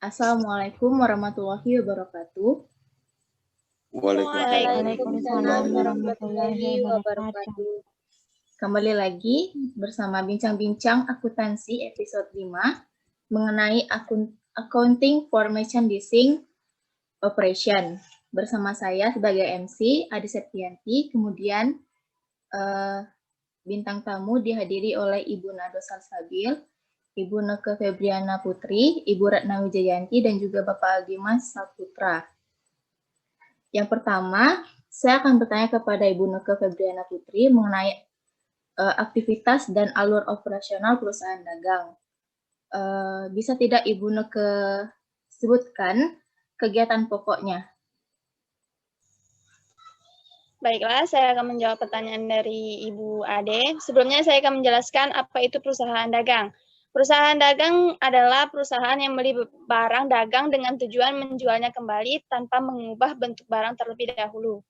Assalamualaikum warahmatullahi wabarakatuh. Waalaikumsalam warahmatullahi wabarakatuh. Kembali lagi bersama Bincang-Bincang Akuntansi episode 5 mengenai Accounting for Merchandising Operation. Bersama saya sebagai MC, Adi Septianti, kemudian bintang tamu dihadiri oleh Ibu Nado Salsabil, Ibu Neke Febriana Putri, Ibu Ratna Wijayanti, dan juga Bapak Aldimas Saputra. Yang pertama, saya akan bertanya kepada Ibu Neke Febriana Putri mengenai aktivitas dan alur operasional perusahaan dagang. Bisa tidak Ibu Neke sebutkan kegiatan pokoknya? Baiklah, saya akan menjawab pertanyaan dari Ibu Ade. Sebelumnya saya akan menjelaskan apa itu perusahaan dagang. Perusahaan dagang adalah perusahaan yang membeli barang dagang dengan tujuan menjualnya kembali tanpa mengubah bentuk barang terlebih dahulu.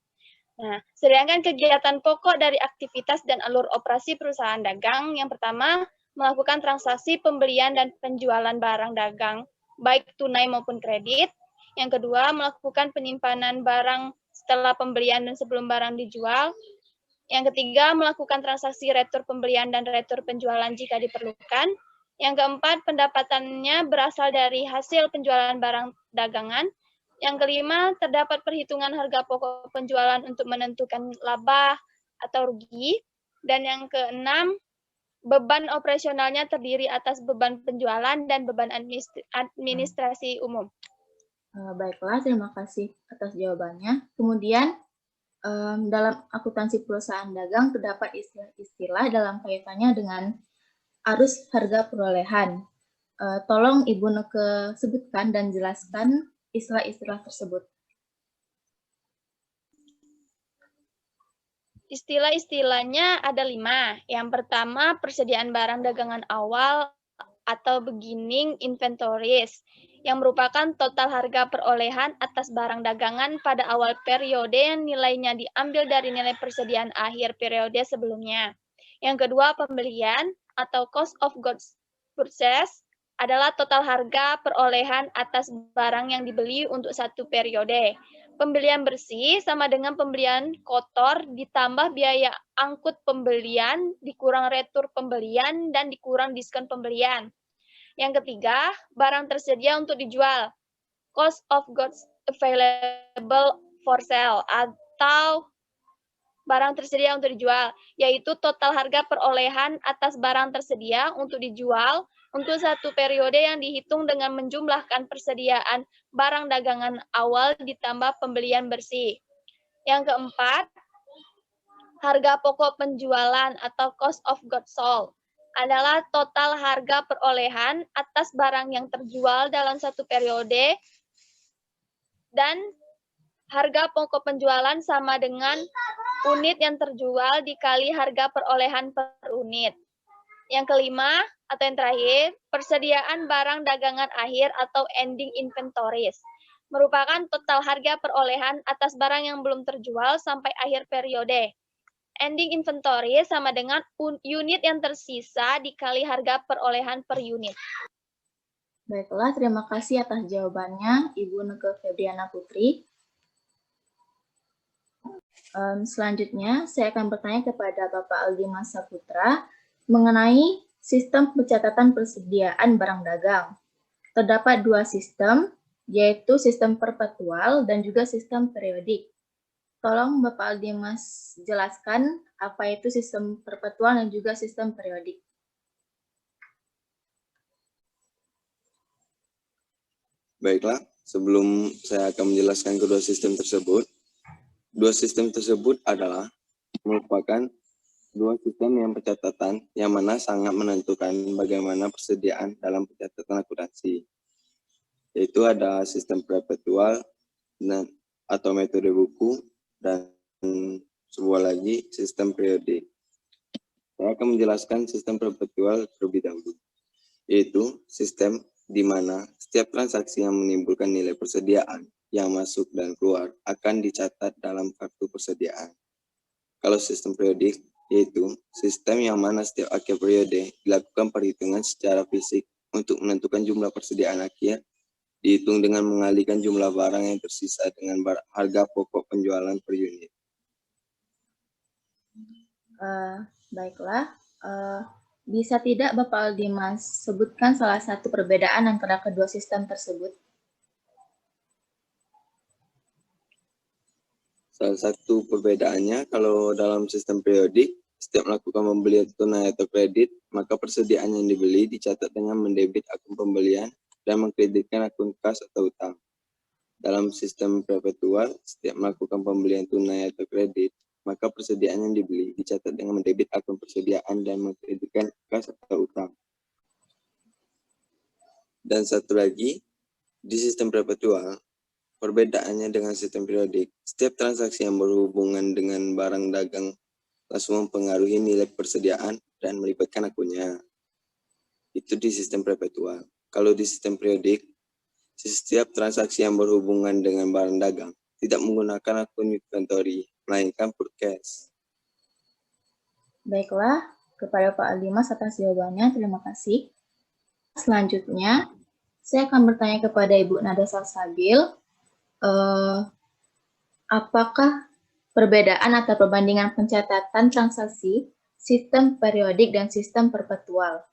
Nah, sedangkan kegiatan pokok dari aktivitas dan alur operasi perusahaan dagang, yang pertama, melakukan transaksi pembelian dan penjualan barang dagang, baik tunai maupun kredit. Yang kedua, melakukan penyimpanan barang setelah pembelian dan sebelum barang dijual. Yang ketiga, melakukan transaksi retur pembelian dan retur penjualan jika diperlukan. Yang keempat, pendapatannya berasal dari hasil penjualan barang dagangan. Yang kelima, terdapat perhitungan harga pokok penjualan untuk menentukan laba atau rugi. Dan yang keenam, beban operasionalnya terdiri atas beban penjualan dan beban administrasi umum. Baiklah, terima kasih atas jawabannya. Kemudian, dalam akuntansi perusahaan dagang terdapat istilah-istilah dalam kaitannya dengan arus harga perolehan. Tolong Ibu Neke sebutkan dan jelaskan istilah-istilah tersebut. Istilah-istilahnya ada 5. Yang pertama, persediaan barang dagangan awal atau beginning inventories, yang merupakan total harga perolehan atas barang dagangan pada awal periode yang nilainya diambil dari nilai persediaan akhir periode sebelumnya. Yang kedua, pembelian atau cost of goods purchase adalah total harga perolehan atas barang yang dibeli untuk satu periode. Pembelian bersih sama dengan pembelian kotor ditambah biaya angkut pembelian, dikurang retur pembelian, dan dikurang diskon pembelian. Yang ketiga, barang tersedia untuk dijual. Cost of goods available for sale atau barang tersedia untuk dijual, yaitu total harga perolehan atas barang tersedia untuk dijual untuk satu periode yang dihitung dengan menjumlahkan persediaan barang dagangan awal ditambah pembelian bersih. Yang keempat, harga pokok penjualan atau cost of goods sold adalah total harga perolehan atas barang yang terjual dalam satu periode, dan harga pokok penjualan sama dengan unit yang terjual dikali harga perolehan per unit. Yang kelima, atau yang terakhir, persediaan barang dagangan akhir atau ending inventories, merupakan total harga perolehan atas barang yang belum terjual sampai akhir periode. Ending inventory sama dengan unit yang tersisa dikali harga perolehan per unit. Baiklah, terima kasih atas jawabannya, Ibu Neke Febriana Putri. Selanjutnya, saya akan bertanya kepada Bapak Aldimas Saputra mengenai sistem pencatatan persediaan barang dagang. Terdapat 2 sistem, yaitu sistem perpetual dan juga sistem periodik. Tolong Bapak Aldimas jelaskan apa itu sistem perpetual dan juga sistem periodik. Baiklah, sebelum saya akan menjelaskan kedua sistem tersebut, dua sistem tersebut adalah merupakan dua sistem yang pencatatan yang mana sangat menentukan bagaimana persediaan dalam pencatatan akuntansi. Yaitu ada sistem perpetual atau metode buku, dan sebuah lagi sistem periodik. Saya akan menjelaskan sistem perpetual terlebih dahulu, yaitu sistem di mana setiap transaksi yang menimbulkan nilai persediaan yang masuk dan keluar akan dicatat dalam kartu persediaan. Kalau sistem periodik, yaitu sistem yang mana setiap akhir periode dilakukan perhitungan secara fisik untuk menentukan jumlah persediaan akhir dihitung dengan mengalihkan jumlah barang yang tersisa dengan harga pokok penjualan per unit. Baiklah, bisa tidak Bapak Aldimas sebutkan salah satu perbedaan antara kedua sistem tersebut? Salah satu perbedaannya, kalau dalam sistem periodik, setiap melakukan pembelian tunai atau kredit, maka persediaan yang dibeli dicatat dengan mendebit akun pembelian dan mengkreditkan akun kas atau utang. Dalam sistem perpetual, setiap melakukan pembelian tunai atau kredit, maka persediaan yang dibeli dicatat dengan mendebit akun persediaan dan mengkreditkan kas atau utang. Dan satu lagi, di sistem perpetual, perbedaannya dengan sistem periodik, setiap transaksi yang berhubungan dengan barang dagang langsung mempengaruhi nilai persediaan dan melibatkan akunnya. Itu di sistem perpetual. Kalau di sistem periodik, setiap transaksi yang berhubungan dengan barang dagang tidak menggunakan akun inventory, melainkan purchase. Baiklah, kepada Pak Aldimas atas jawabannya, terima kasih. Selanjutnya, saya akan bertanya kepada Ibu Nada Salsabil, apakah perbedaan atau perbandingan pencatatan transaksi sistem periodik dan sistem perpetual?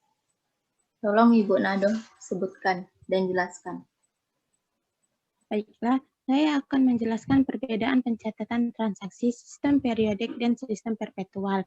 Tolong Ibu Nado sebutkan dan jelaskan. Baiklah, saya akan menjelaskan perbedaan pencatatan transaksi sistem periodik dan sistem perpetual.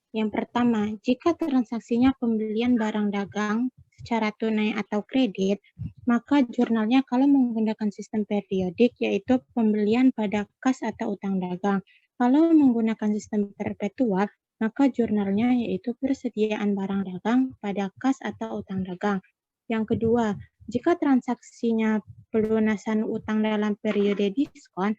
Yang pertama, jika transaksinya pembelian barang dagang secara tunai atau kredit, maka jurnalnya kalau menggunakan sistem periodik yaitu pembelian pada kas atau utang dagang. Kalau menggunakan sistem perpetual, maka jurnalnya yaitu persediaan barang dagang pada kas atau utang dagang. Yang kedua, jika transaksinya pelunasan utang dalam periode diskon,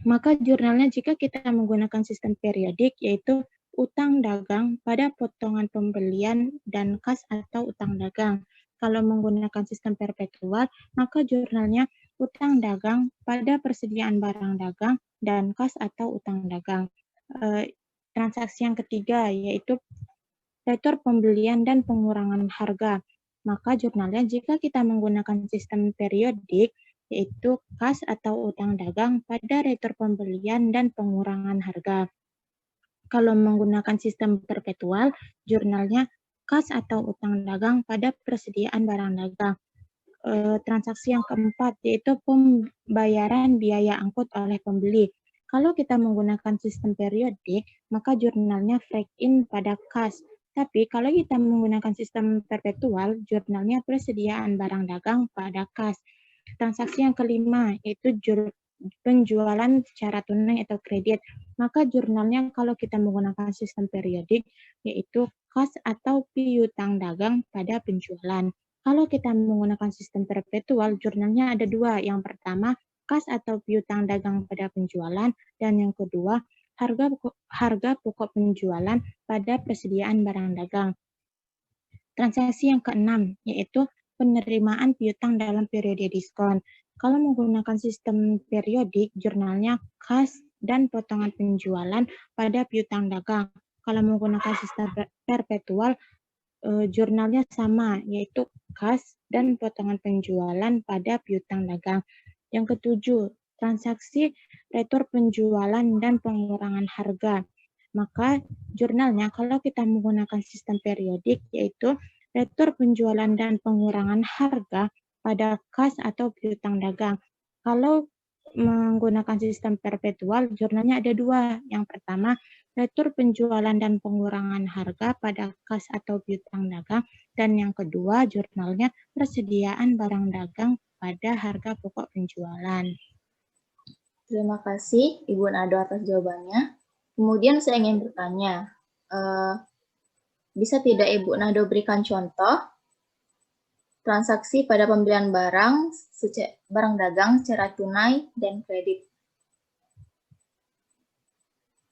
maka jurnalnya jika kita menggunakan sistem periodik yaitu utang dagang pada potongan pembelian dan kas atau utang dagang. Kalau menggunakan sistem perpetual, maka jurnalnya utang dagang pada persediaan barang dagang dan kas atau utang dagang. Transaksi yang ketiga yaitu retur pembelian dan pengurangan harga. Maka jurnalnya jika kita menggunakan sistem periodik yaitu kas atau utang dagang pada retur pembelian dan pengurangan harga. Kalau menggunakan sistem perpetual, jurnalnya kas atau utang dagang pada persediaan barang dagang. Transaksi yang keempat yaitu pembayaran biaya angkut oleh pembeli. Kalau kita menggunakan sistem periodik, maka jurnalnya freak in pada kas. Tapi kalau kita menggunakan sistem perpetual, jurnalnya persediaan barang dagang pada kas. Transaksi yang kelima yaitu penjualan secara tunai atau kredit. Maka jurnalnya kalau kita menggunakan sistem periodik yaitu kas atau piutang dagang pada penjualan. Kalau kita menggunakan sistem perpetual, jurnalnya ada dua. Yang pertama, kas atau piutang dagang pada penjualan, dan yang kedua, harga pokok penjualan pada persediaan barang dagang. Transaksi yang keenam yaitu penerimaan piutang dalam periode diskon. Kalau menggunakan sistem periodik, jurnalnya kas dan potongan penjualan pada piutang dagang. Kalau menggunakan sistem perpetual, jurnalnya sama, yaitu kas dan potongan penjualan pada piutang dagang. Yang ketujuh, transaksi retur penjualan dan pengurangan harga. Maka jurnalnya kalau kita menggunakan sistem periodik, yaitu retur penjualan dan pengurangan harga pada kas atau piutang dagang. Kalau menggunakan sistem perpetual, jurnalnya ada dua. Yang pertama, retur penjualan dan pengurangan harga pada kas atau piutang dagang. Dan yang kedua, jurnalnya persediaan barang dagang pada harga pokok penjualan. Terima kasih Ibu Nado atas jawabannya. Kemudian saya ingin bertanya, bisa tidak Ibu Nado berikan contoh transaksi pada pembelian barang dagang secara tunai dan kredit?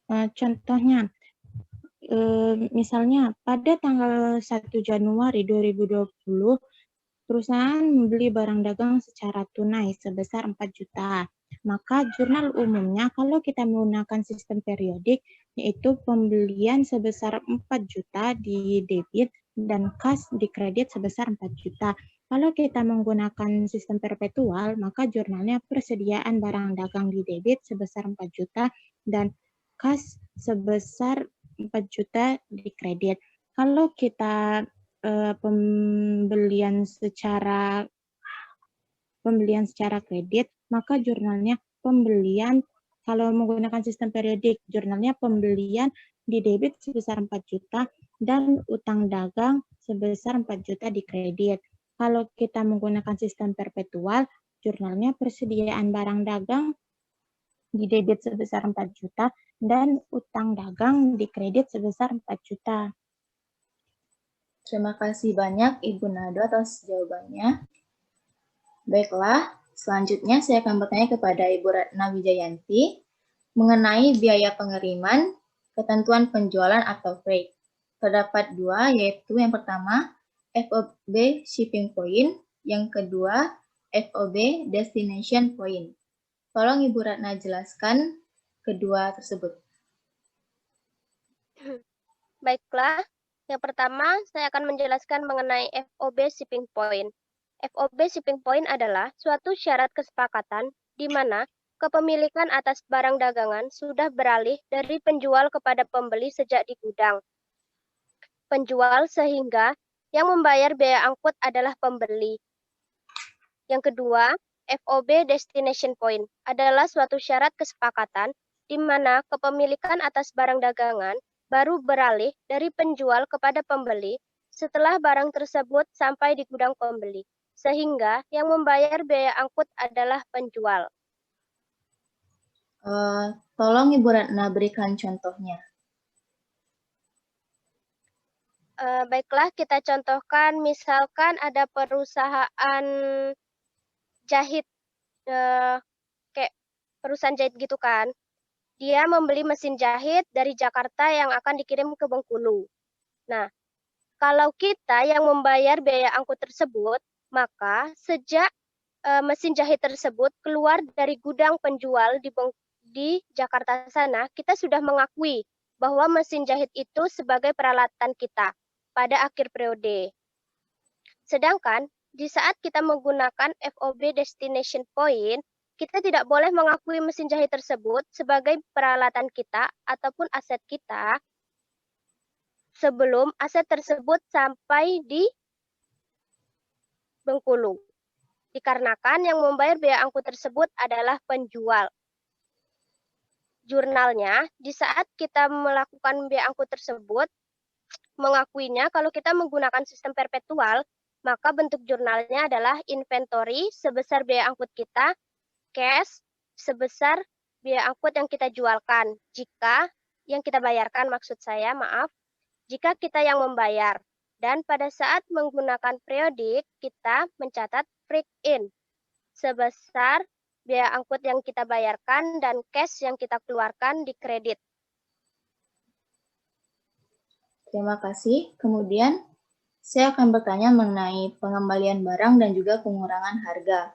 Contohnya, misalnya pada tanggal 1 Januari 2020, perusahaan membeli barang dagang secara tunai sebesar 4 juta. Maka jurnal umumnya kalau kita menggunakan sistem periodik, yaitu pembelian sebesar 4 juta di debit dan kas di kredit sebesar 4 juta. Kalau kita menggunakan sistem perpetual, maka jurnalnya persediaan barang dagang di debit sebesar 4 juta dan kas sebesar 4 juta di kredit. Kalau kita pembelian secara kredit, maka jurnalnya pembelian, kalau menggunakan sistem periodik, jurnalnya pembelian di debit sebesar 4 juta dan utang dagang sebesar 4 juta di kredit. Kalau kita menggunakan sistem perpetual, jurnalnya persediaan barang dagang di debit sebesar 4 juta dan utang dagang di kredit sebesar 4 juta. Terima kasih banyak Ibu Nado atas jawabannya. Baiklah, selanjutnya saya akan bertanya kepada Ibu Ratna Wijayanti mengenai biaya pengiriman, ketentuan penjualan atau freight. Terdapat dua, yaitu yang pertama, FOB Shipping Point, yang kedua, FOB Destination Point. Tolong Ibu Ratna jelaskan kedua tersebut. Baiklah, yang pertama saya akan menjelaskan mengenai FOB Shipping Point. FOB Shipping Point adalah suatu syarat kesepakatan di mana kepemilikan atas barang dagangan sudah beralih dari penjual kepada pembeli sejak di gudang. Penjual sehingga yang membayar biaya angkut adalah pembeli. Yang kedua, FOB Destination Point adalah suatu syarat kesepakatan di mana kepemilikan atas barang dagangan baru beralih dari penjual kepada pembeli setelah barang tersebut sampai di gudang pembeli, sehingga yang membayar biaya angkut adalah penjual. Tolong Ibu Ratna berikan contohnya. Baiklah, kita contohkan misalkan ada perusahaan jahit, kayak perusahaan jahit gitu kan. Dia membeli mesin jahit dari Jakarta yang akan dikirim ke Bengkulu. Nah, kalau kita yang membayar biaya angkut tersebut, maka sejak mesin jahit tersebut keluar dari gudang penjual di Jakarta sana, kita sudah mengakui bahwa mesin jahit itu sebagai peralatan kita pada akhir periode. Sedangkan di saat kita menggunakan FOB Destination Point, kita tidak boleh mengakui mesin jahit tersebut sebagai peralatan kita ataupun aset kita sebelum aset tersebut sampai di Bengkulu. Dikarenakan yang membayar biaya angkut tersebut adalah penjual. Jurnalnya, di saat kita melakukan biaya angkut tersebut, mengakuinya kalau kita menggunakan sistem perpetual, maka bentuk jurnalnya adalah inventory sebesar biaya angkut kita, cash sebesar biaya angkut yang kita jualkan. Jika yang kita bayarkan, maksud saya, maaf, jika kita yang membayar. Dan pada saat menggunakan periodik, kita mencatat freight in sebesar biaya angkut yang kita bayarkan dan cash yang kita keluarkan di kredit. Terima kasih. Kemudian, saya akan bertanya mengenai pengembalian barang dan juga pengurangan harga.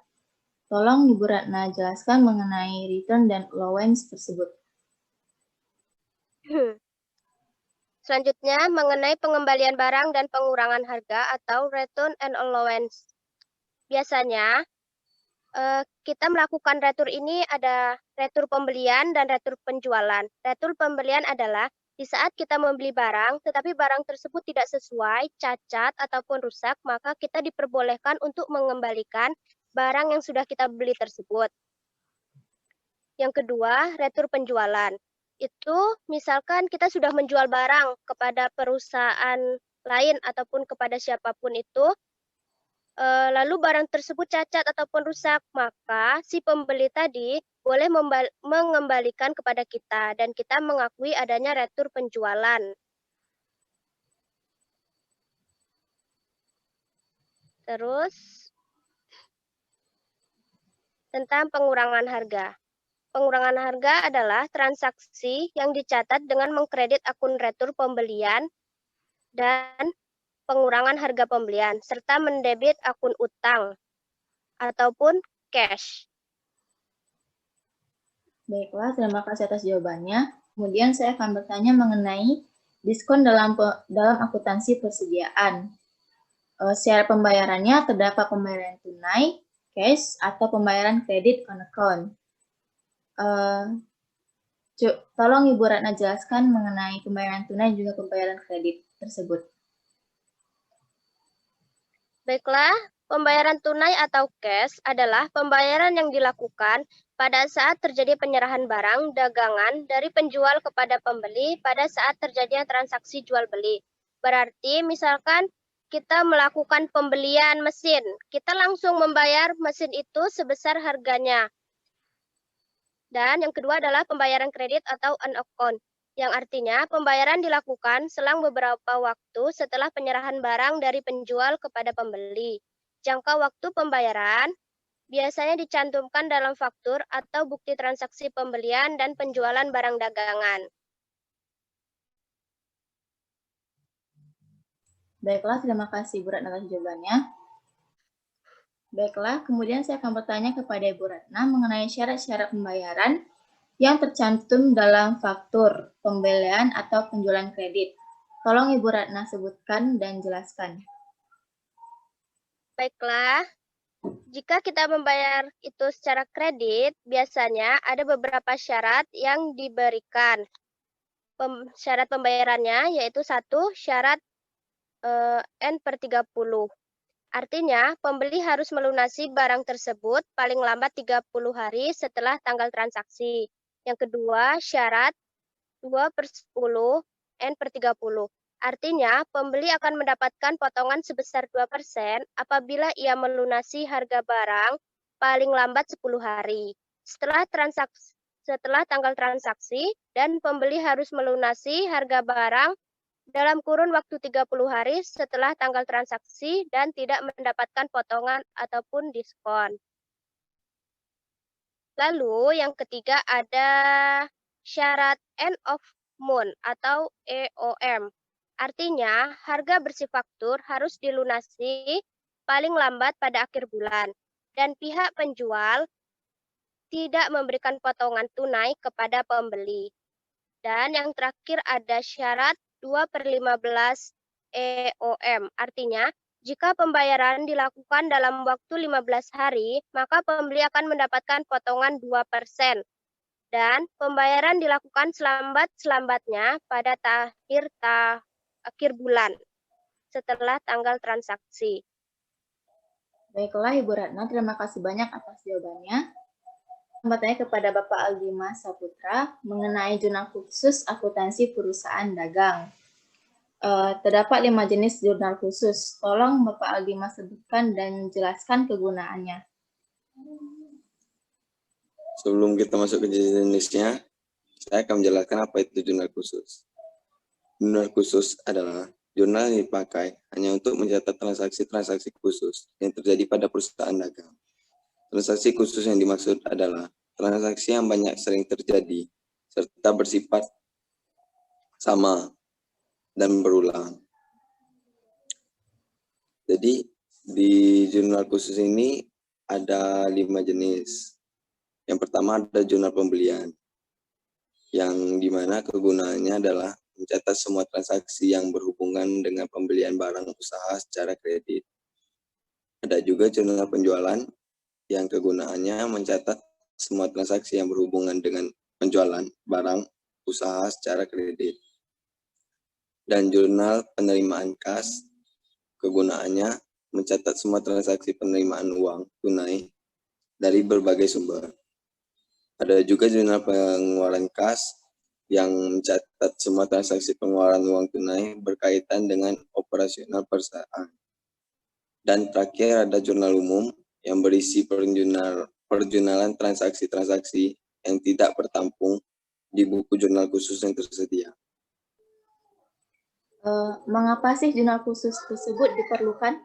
Tolong Ibu Ratna jelaskan mengenai return dan allowance tersebut. Selanjutnya, mengenai pengembalian barang dan pengurangan harga atau return and allowance. Biasanya, kita melakukan retur ini ada retur pembelian dan retur penjualan. Retur pembelian adalah di saat kita membeli barang, tetapi barang tersebut tidak sesuai, cacat, ataupun rusak, maka kita diperbolehkan untuk mengembalikan barang yang sudah kita beli tersebut. Yang kedua, retur penjualan. Itu misalkan kita sudah menjual barang kepada perusahaan lain ataupun kepada siapapun itu, lalu barang tersebut cacat ataupun rusak, maka si pembeli tadi boleh mengembalikan kepada kita dan kita mengakui adanya retur penjualan. Terus, tentang pengurangan harga. Pengurangan harga adalah transaksi yang dicatat dengan mengkredit akun retur pembelian dan pengurangan harga pembelian, serta mendebit akun utang ataupun cash. Baiklah, terima kasih atas jawabannya. Kemudian saya akan bertanya mengenai diskon dalam akuntansi persediaan. Syarat pembayarannya terdapat pembayaran tunai, cash, atau pembayaran kredit on account. Tolong Ibu Ratna jelaskan mengenai pembayaran tunai dan juga pembayaran kredit tersebut. Baiklah, pembayaran tunai atau cash adalah pembayaran yang dilakukan pada saat terjadi penyerahan barang dagangan dari penjual kepada pembeli pada saat terjadinya transaksi jual-beli. Berarti misalkan kita melakukan pembelian mesin, kita langsung membayar mesin itu sebesar harganya. Dan yang kedua adalah pembayaran kredit atau on account, yang artinya pembayaran dilakukan selang beberapa waktu setelah penyerahan barang dari penjual kepada pembeli. Jangka waktu pembayaran biasanya dicantumkan dalam faktur atau bukti transaksi pembelian dan penjualan barang dagangan. Baiklah, terima kasih Ibu Ratna atas jawabannya. Baiklah, kemudian saya akan bertanya kepada Ibu Ratna mengenai syarat-syarat pembayaran yang tercantum dalam faktur, pembelian, atau penjualan kredit. Tolong Ibu Ratna sebutkan dan jelaskan. Baiklah, jika kita membayar itu secara kredit, biasanya ada beberapa syarat yang diberikan. Syarat pembayarannya yaitu 1, syarat N/30. Artinya, pembeli harus melunasi barang tersebut paling lambat 30 hari setelah tanggal transaksi. Yang kedua, syarat 2/10 N/30. Artinya, pembeli akan mendapatkan potongan sebesar 2% apabila ia melunasi harga barang paling lambat 10 hari. Setelah tanggal transaksi, dan pembeli harus melunasi harga barang dalam kurun waktu 30 hari setelah tanggal transaksi dan tidak mendapatkan potongan ataupun diskon. Lalu yang ketiga ada syarat end of month atau EOM. Artinya harga bersih faktur harus dilunasi paling lambat pada akhir bulan dan pihak penjual tidak memberikan potongan tunai kepada pembeli. Dan yang terakhir ada syarat 2/15 EOM. Artinya, jika pembayaran dilakukan dalam waktu 15 hari, maka pembeli akan mendapatkan potongan 2%. Dan pembayaran dilakukan selambat-selambatnya pada akhir bulan setelah tanggal transaksi. Baiklah Ibu Ratna, terima kasih banyak atas jawabannya. Bertanya kepada Bapak Aldimas Saputra mengenai jurnal khusus akuntansi perusahaan dagang. Terdapat 5 jenis jurnal khusus. Tolong Bapak Aldimas sebutkan dan jelaskan kegunaannya. Sebelum kita masuk ke jenisnya, saya akan menjelaskan apa itu jurnal khusus. Jurnal khusus adalah jurnal yang dipakai hanya untuk mencatat transaksi-transaksi khusus yang terjadi pada perusahaan dagang. Transaksi khusus yang dimaksud adalah transaksi yang banyak sering terjadi, serta bersifat sama dan berulang. Jadi, di jurnal khusus ini ada 5 jenis. Yang pertama ada jurnal pembelian, yang dimana kegunaannya adalah mencatat semua transaksi yang berhubungan dengan pembelian barang usaha secara kredit. Ada juga jurnal penjualan, yang kegunaannya mencatat semua transaksi yang berhubungan dengan penjualan barang usaha secara kredit. Dan jurnal penerimaan kas, kegunaannya mencatat semua transaksi penerimaan uang tunai dari berbagai sumber. Ada juga jurnal pengeluaran kas, yang mencatat semua transaksi pengeluaran uang tunai berkaitan dengan operasional perusahaan. Dan terakhir ada jurnal umum, yang berisi perjurnalan transaksi-transaksi yang tidak tertampung di buku jurnal khusus yang tersedia. Mengapa sih jurnal khusus tersebut diperlukan?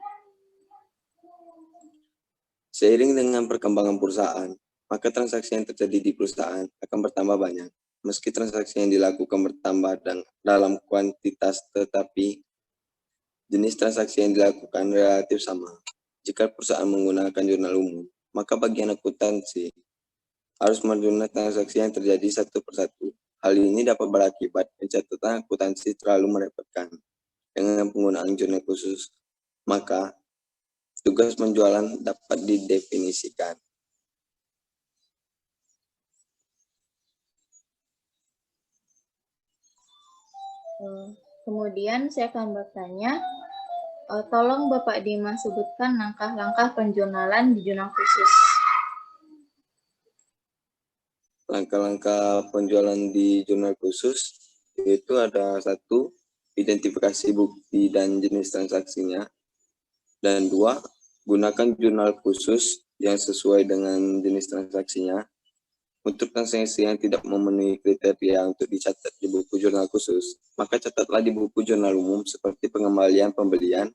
Seiring dengan perkembangan perusahaan, maka transaksi yang terjadi di perusahaan akan bertambah banyak. Meski transaksi yang dilakukan bertambah dalam kuantitas, tetapi jenis transaksi yang dilakukan relatif sama. Jika perusahaan menggunakan jurnal umum, maka bagian akuntansi harus menjurnal transaksi yang terjadi satu persatu. Hal ini dapat berakibat pencatatan akuntansi terlalu merepotkan. Dengan penggunaan jurnal khusus, maka tugas penjualan dapat didefinisikan. Kemudian saya akan bertanya, tolong Bapak Dimas sebutkan langkah-langkah penjurnalan di jurnal khusus. Langkah-langkah penjualan di jurnal khusus yaitu ada 1, identifikasi bukti dan jenis transaksinya, dan 2, gunakan jurnal khusus yang sesuai dengan jenis transaksinya. Untuk transaksi yang tidak memenuhi kriteria untuk dicatat di buku jurnal khusus, maka catatlah di buku jurnal umum seperti pengembalian pembelian,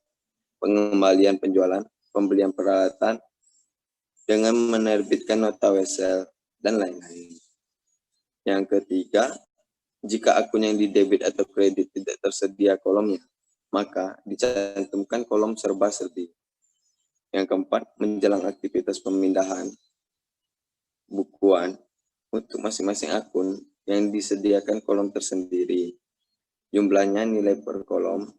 pengembalian penjualan, pembelian peralatan, dengan menerbitkan nota wesel, dan lain-lain. Yang ketiga, jika akun yang didebit atau kredit tidak tersedia kolomnya, maka dicantumkan kolom serba-serbi. Yang keempat, menjelang aktivitas pemindahan bukuan untuk masing-masing akun yang disediakan kolom tersendiri. Jumlahnya nilai per kolom.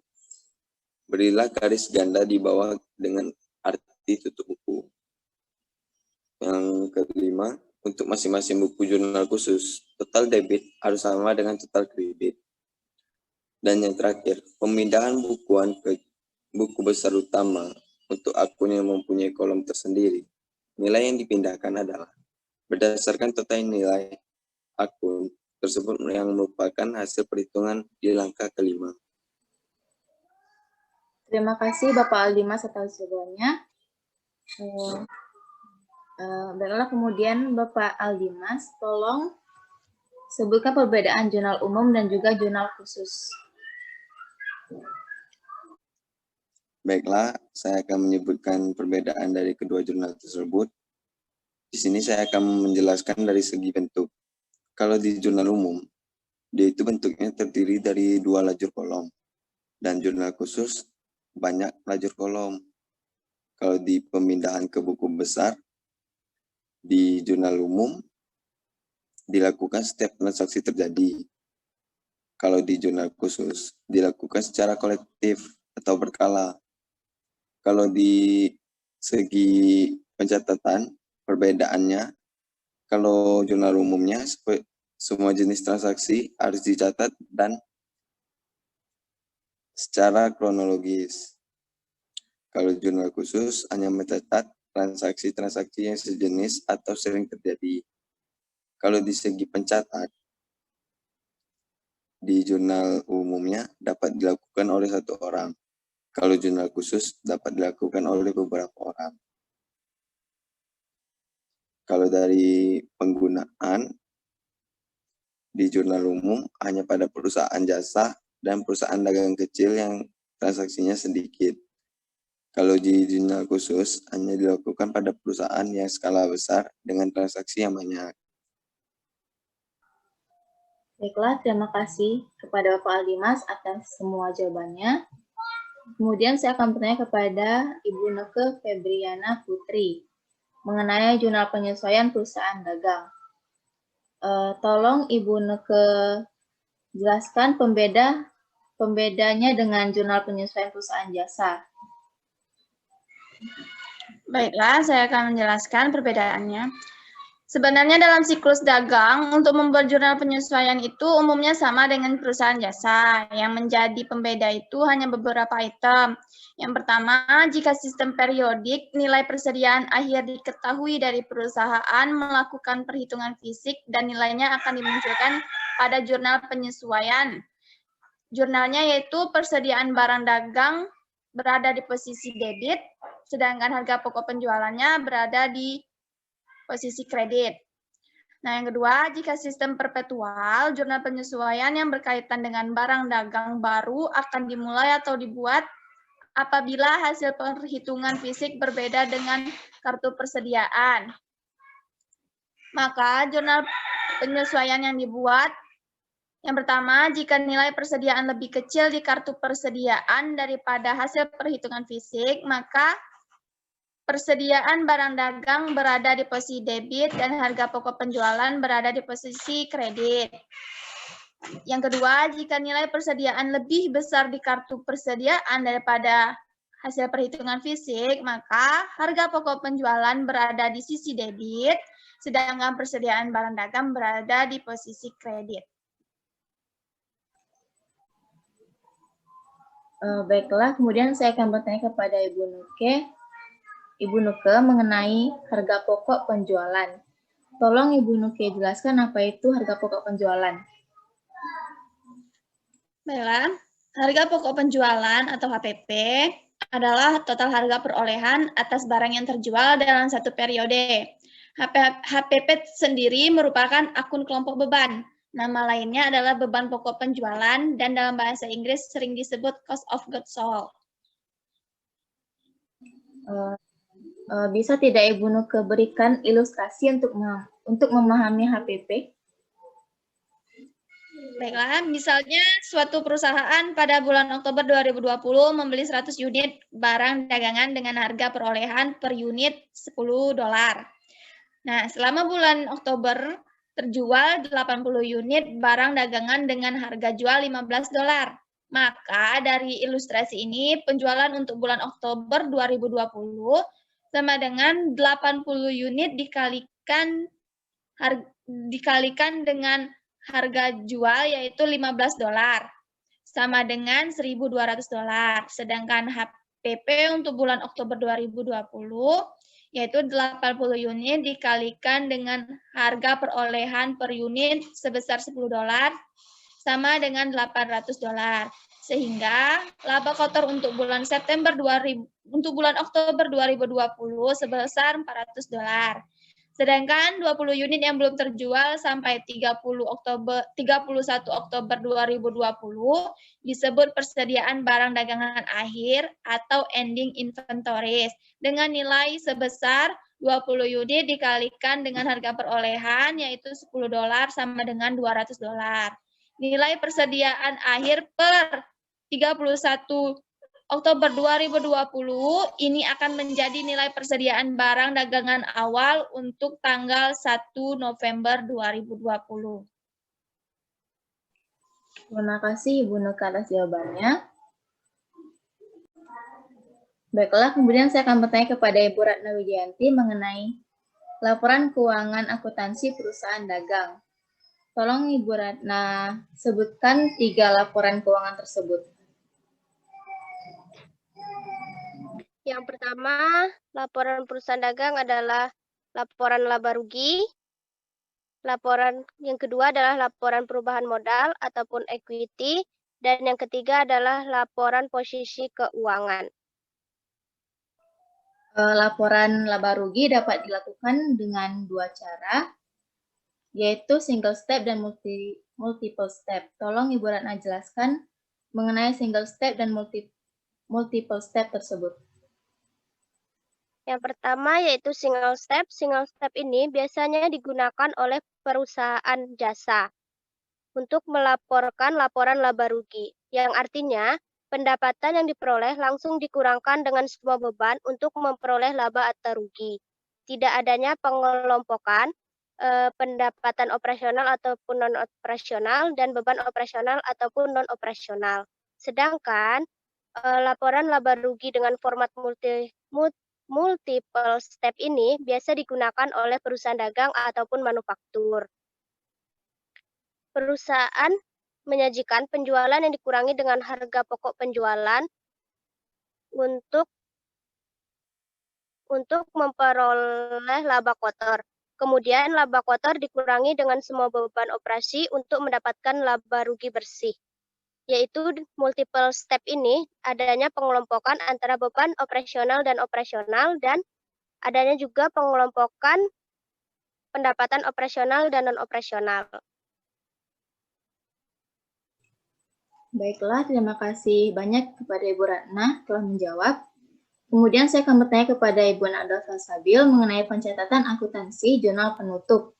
Berilah garis ganda di bawah dengan arti tutup buku. Yang kelima, untuk masing-masing buku jurnal khusus, total debit harus sama dengan total kredit. Dan yang terakhir, pemindahan bukuan ke buku besar utama untuk akun yang mempunyai kolom tersendiri. Nilai yang dipindahkan adalah berdasarkan total nilai akun tersebut yang merupakan hasil perhitungan di langkah kelima. Terima kasih Bapak Aldimas atas jawabannya. Baiklah, kemudian Bapak Aldimas, tolong sebutkan perbedaan jurnal umum dan juga jurnal khusus. Baiklah, saya akan menyebutkan perbedaan dari kedua jurnal tersebut. Di sini saya akan menjelaskan dari segi bentuk. Kalau di jurnal umum, dia itu bentuknya terdiri dari 2 lajur kolom. Dan jurnal khusus, banyak lajur kolom. Kalau di pemindahan ke buku besar, di jurnal umum, dilakukan setiap transaksi terjadi. Kalau di jurnal khusus, dilakukan secara kolektif atau berkala. Kalau di segi pencatatan, perbedaannya, kalau jurnal umumnya, semua jenis transaksi harus dicatat dan secara kronologis. Kalau jurnal khusus hanya mencatat transaksi-transaksi yang sejenis atau sering terjadi. Kalau di segi pencatat, di jurnal umumnya dapat dilakukan oleh 1 orang. Kalau jurnal khusus dapat dilakukan oleh beberapa orang. Kalau dari penggunaan, di jurnal umum hanya pada perusahaan jasa dan perusahaan dagang kecil yang transaksinya sedikit. Kalau di jurnal khusus hanya dilakukan pada perusahaan yang skala besar dengan transaksi yang banyak. Baiklah, terima kasih kepada Bapak Aldimas atas semua jawabannya. Kemudian saya akan bertanya kepada Ibu Neke Febriana Putri mengenai jurnal penyesuaian perusahaan dagang. Tolong Ibu Neke jelaskan pembedanya dengan jurnal penyesuaian perusahaan jasa. Baiklah, saya akan menjelaskan perbedaannya. Sebenarnya dalam siklus dagang, untuk membuat jurnal penyesuaian itu umumnya sama dengan perusahaan jasa. Yang menjadi pembeda itu hanya beberapa item. Yang pertama, jika sistem periodik, nilai persediaan akhir diketahui dari perusahaan melakukan perhitungan fisik dan nilainya akan dimunculkan pada jurnal penyesuaian. Jurnalnya yaitu persediaan barang dagang berada di posisi debit, sedangkan harga pokok penjualannya berada di posisi kredit. Nah, yang kedua, jika sistem perpetual, jurnal penyesuaian yang berkaitan dengan barang dagang baru akan dimulai atau dibuat apabila hasil perhitungan fisik berbeda dengan kartu persediaan. Maka, jurnal penyesuaian yang dibuat, yang pertama, jika nilai persediaan lebih kecil di kartu persediaan daripada hasil perhitungan fisik, maka persediaan barang dagang berada di posisi debit dan harga pokok penjualan berada di posisi kredit. Yang kedua, jika nilai persediaan lebih besar di kartu persediaan daripada hasil perhitungan fisik, maka harga pokok penjualan berada di sisi debit, sedangkan persediaan barang dagang berada di posisi kredit. Baiklah, kemudian saya akan bertanya kepada Ibu Nuke mengenai harga pokok penjualan. Tolong Ibu Nuke jelaskan apa itu harga pokok penjualan. Baiklah, harga pokok penjualan atau HPP adalah total harga perolehan atas barang yang terjual dalam satu periode. HPP sendiri merupakan akun kelompok beban. Nama lainnya adalah beban pokok penjualan dan dalam bahasa Inggris sering disebut cost of goods sold. Bisa tidak Ibu Nuke berikan ilustrasi untuk memahami HPP? Baiklah, misalnya suatu perusahaan pada bulan Oktober 2020 membeli 100 unit barang dagangan dengan harga perolehan per unit $10. Nah, selama bulan Oktober terjual 80 unit barang dagangan dengan harga jual $15. Maka dari ilustrasi ini, penjualan untuk bulan Oktober 2020 sama dengan 80 unit dikalikan dengan harga jual yaitu $15 sama dengan $1.200. Sedangkan HPP untuk bulan Oktober 2020 yaitu 80 unit dikalikan dengan harga perolehan per unit sebesar $10 sama dengan $800. Sehingga laba kotor untuk bulan Oktober 2020 sebesar $400. Sedangkan 20 unit yang belum terjual sampai 31 Oktober 2020 disebut persediaan barang dagangan akhir atau ending inventories dengan nilai sebesar 20 unit dikalikan dengan harga perolehan yaitu $10 sama dengan $200. Nilai persediaan akhir per 31 Oktober 2020 ini akan menjadi nilai persediaan barang dagangan awal untuk tanggal 1 November 2020. Terima kasih Ibu Nuke atas jawabannya. Baiklah, kemudian saya akan bertanya kepada Ibu Ratna Wijayanti mengenai laporan keuangan akuntansi perusahaan dagang. Tolong Ibu Ratna sebutkan 3 laporan keuangan tersebut. Yang pertama, laporan perusahaan dagang adalah laporan laba rugi. Laporan yang kedua adalah laporan perubahan modal ataupun equity. Dan yang ketiga adalah laporan posisi keuangan. Laporan laba rugi dapat dilakukan dengan 2 cara, yaitu single step dan multiple step. Tolong Ibu Ratna jelaskan mengenai single step dan multiple step tersebut. Yang pertama yaitu single step. Single step ini biasanya digunakan oleh perusahaan jasa untuk melaporkan laporan laba rugi, yang artinya pendapatan yang diperoleh langsung dikurangkan dengan semua beban untuk memperoleh laba atau rugi. Tidak adanya pengelompokan pendapatan operasional ataupun non-operasional dan beban operasional ataupun non-operasional. Sedangkan laporan laba rugi dengan format multiple step ini biasa digunakan oleh perusahaan dagang ataupun manufaktur. Perusahaan menyajikan penjualan yang dikurangi dengan harga pokok penjualan untuk memperoleh laba kotor. Kemudian laba kotor dikurangi dengan semua beban operasi untuk mendapatkan laba rugi bersih. Yaitu multiple step ini adanya pengelompokan antara beban operasional dan adanya juga pengelompokan pendapatan operasional dan non-operasional. Baiklah, terima kasih banyak kepada Ibu Ratna telah menjawab. Kemudian saya akan bertanya kepada Ibu Nado Salsabil mengenai pencatatan akuntansi jurnal penutup.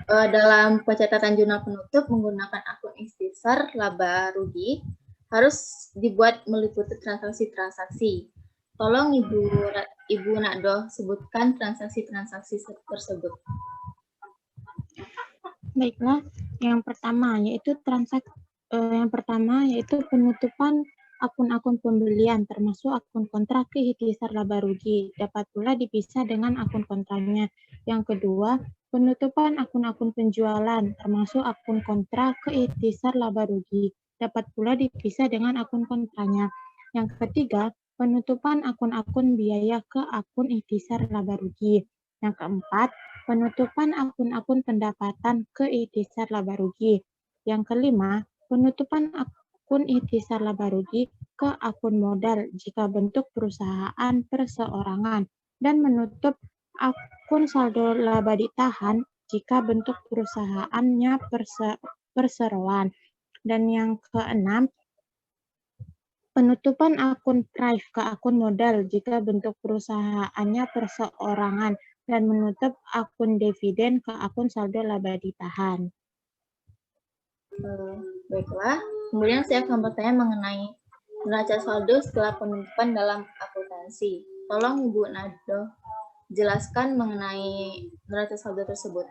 Dalam pencatatan jurnal penutup menggunakan akun ikhtisar laba rugi harus dibuat meliputi transaksi-transaksi. Tolong Ibu Nado sebutkan transaksi-transaksi tersebut. Baiklah, yang pertama yaitu penutupan akun-akun pembelian, termasuk akun kontrak ke ikhtisar laba rugi, dapat pula dipisah dengan akun kontraknya. Yang kedua, penutupan akun-akun penjualan, termasuk akun kontrak ke ikhtisar laba rugi, dapat pula dipisah dengan akun kontraknya. Yang ketiga, penutupan akun-akun biaya ke akun ikhtisar laba rugi. Yang keempat, penutupan akun-akun pendapatan ke ikhtisar laba rugi. Yang kelima, penutupan akun ikhtisar laba rugi ke akun modal jika bentuk perusahaan perseorangan, dan menutup akun saldo laba ditahan jika bentuk perusahaannya perseroan. Dan yang keenam, penutupan akun prive ke akun modal jika bentuk perusahaannya perseorangan, dan menutup akun dividen ke akun saldo laba ditahan. Baiklah, kemudian saya akan bertanya mengenai neraca saldo setelah penutupan dalam akuntansi. Tolong Ibu Nado jelaskan mengenai neraca saldo tersebut.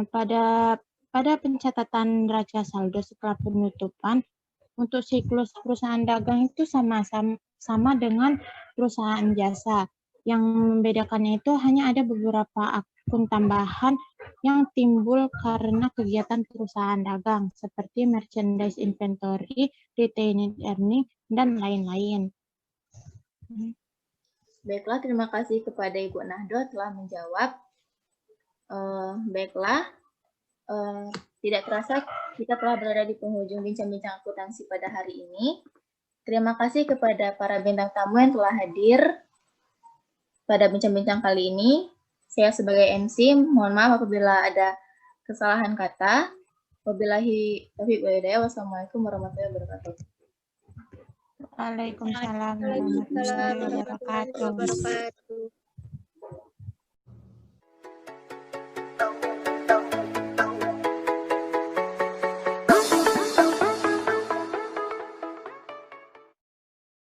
Pada pencatatan neraca saldo setelah penutupan, untuk siklus perusahaan dagang itu sama dengan perusahaan jasa. Yang membedakannya itu hanya ada beberapa akun tambahan yang timbul karena kegiatan perusahaan dagang, seperti merchandise inventory, retained earning, dan lain-lain. Baiklah, terima kasih kepada Ibu Nahdo telah menjawab. Baiklah, tidak terasa kita telah berada di penghujung bincang-bincang akuntansi pada hari ini. Terima kasih kepada para bintang tamu yang telah hadir pada bincang-bincang kali ini. Saya sebagai MC mohon maaf apabila ada kesalahan kata. Wabillahi taufiq wal hidayah. Wassalamualaikum warahmatullahi wabarakatuh. Waalaikumsalam warahmatullahi wabarakatuh.